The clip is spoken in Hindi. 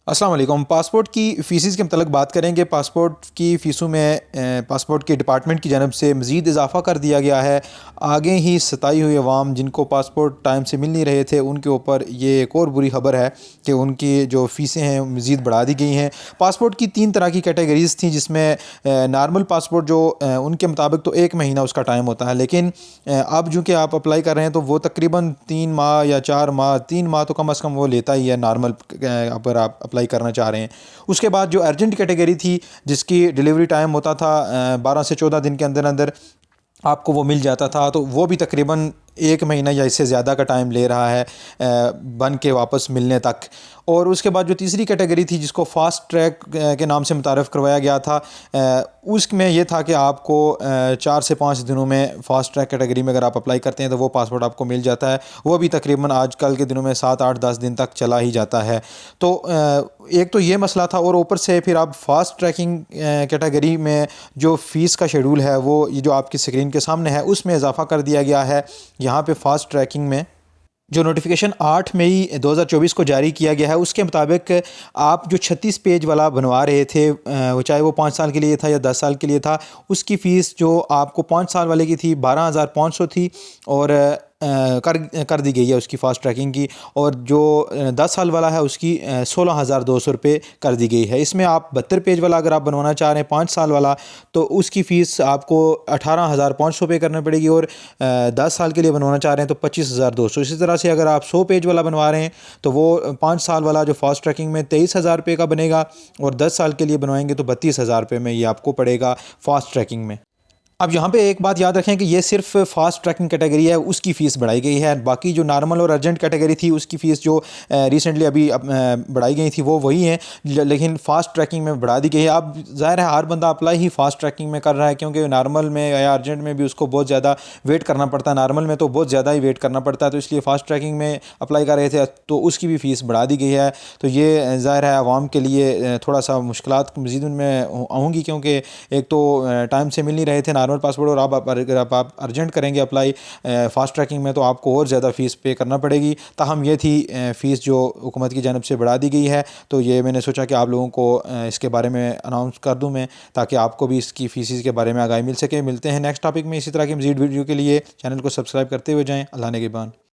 अस्सलाम वालेकुम। पासपोर्ट की फ़ीसिस के मतलब बात करेंगे। पासपोर्ट की फ़ीसों में पासपोर्ट के डिपार्टमेंट की जानब से मज़ीद इजाफ़ा कर दिया गया है। आगे ही सताई हुई अवाम जिनको पासपोर्ट टाइम से मिल नहीं रहे थे उनके ऊपर ये एक और बुरी ख़बर है कि उनकी जो फ़ीसें हैं मज़ीद बढ़ा दी गई हैं। पासपोर्ट की 3 तरह की कैटेगरीज़ थी, जिसमें नॉर्मल पासपोर्ट जो उनके मुताबिक तो 1 महीना उसका टाइम होता है, लेकिन अब चूँकि आप अप्लाई कर रहे हैं तो वो तकरीबन 3 माह या 4 माह, 3 माह तो कम से कम वो लेता ही है नॉर्मल अगर आप अप्लाई करना चाह रहे हैं। उसके बाद जो अर्जेंट कैटेगरी थी, जिसकी डिलीवरी टाइम होता था 12 से 14 दिन के अंदर अंदर आपको वो मिल जाता था, तो वो भी तकरीबन 1 महीना या इससे ज़्यादा का टाइम ले रहा है बन के वापस मिलने तक। और उसके बाद जो तीसरी कैटेगरी थी, जिसको फ़ास्ट ट्रैक के नाम से मुतारफ़ करवाया गया था, उसमें ये था कि आपको 4 से 5 दिनों में फ़ास्ट ट्रैक कैटेगरी में अगर आप अप्लाई करते हैं तो वो पासपोर्ट आपको मिल जाता है। वो भी तकरीबन आजकल के दिनों में 7, 8, 10 दिन तक चला ही जाता है। तो एक तो ये मसला था, और ऊपर से फिर आप फ़ास्ट ट्रैकिंग कैटेगरी में जो फ़ीस का शेड्यूल है वो ये जो आपकी स्क्रीन के सामने है उसमें इजाफ़ा कर दिया गया है। यहाँ पे फ़ास्ट ट्रैकिंग में जो नोटिफिकेशन 8 मई 2024 को जारी किया गया है, उसके मुताबिक आप जो 36 पेज वाला बनवा रहे थे, वो चाहे वो 5 साल के लिए था या 10 साल के लिए था, उसकी फ़ीस जो आपको 5 साल वाले की थी 12,500 थी, और कर दी गई है उसकी फ़ास्ट ट्रैकिंग की। और जो 10 साल वाला है उसकी 16,200 रुपये कर दी गई है। इसमें आप 72 पेज वाला अगर आप बनवाना चाह रहे हैं 5 साल वाला, तो उसकी फ़ीस आपको 18,500 पे करनी पड़ेगी, और 10 साल के लिए बनवाना चाह रहे हैं तो 25,200। इसी तरह से अगर आप 100 पेज वाला बनवा रहे हैं तो वो 5 साल वाला जो फ़ास्ट ट्रैकिंग में 23,000 रुपये का बनेगा, और 10 साल के लिए बनवाएंगे तो 32,000 रुपये में ये आपको पड़ेगा फ़ास्ट ट्रैकिंग में। अब यहाँ पे एक बात याद रखें कि ये सिर्फ फ़ास्ट ट्रैकिंग कैटेगरी है, उसकी फ़ीस बढ़ाई गई है। बाकी जो नॉर्मल और अर्जेंट कैटेगरी थी उसकी फ़ीस जो रिसेंटली अभी बढ़ाई गई थी वो वही है, लेकिन फ़ास्ट ट्रैकिंग में बढ़ा दी गई है। अब ज़ाहिर है हर बंदा अप्लाई ही फ़ास्ट ट्रैकिंग में कर रहा है, क्योंकि नॉर्मल में या अर्जेंट में भी उसको बहुत ज़्यादा वेट करना पड़ता है। नॉर्मल में तो बहुत ज़्यादा ही वेट करना पड़ता है, तो इसलिए फ़ास्ट ट्रैकिंग में अप्लाई कर रहे थे तो उसकी भी फ़ीस बढ़ा दी गई है। तो ये ज़ाहिर है आवाम के लिए थोड़ा सा मुश्किलात मज़ीद उनमें आऊँगी, क्योंकि एक तो टाइम से मिल नहीं रहे थे नॉर्मल पासपोर्ट, और अब अगर आप अर्जेंट करेंगे अप्लाई फ़ास्ट ट्रैकिंग में तो आपको और ज़्यादा फ़ीस पे करना पड़ेगी। ताहम ये थी फ़ीस जो हुकूमत की जानब से बढ़ा दी गई है, तो ये मैंने सोचा कि आप लोगों को इसके बारे में अनाउंस कर दूं मैं, ताकि आपको भी इसकी फ़ीस के बारे में आगाही मिल सके। मिलते हैं नेक्स्ट टॉपिक में इसी तरह की मज़ीद वीडियो के लिए। चैनल को सब्सक्राइब करते हुए जाएँ। अल्लाह ने के बाद।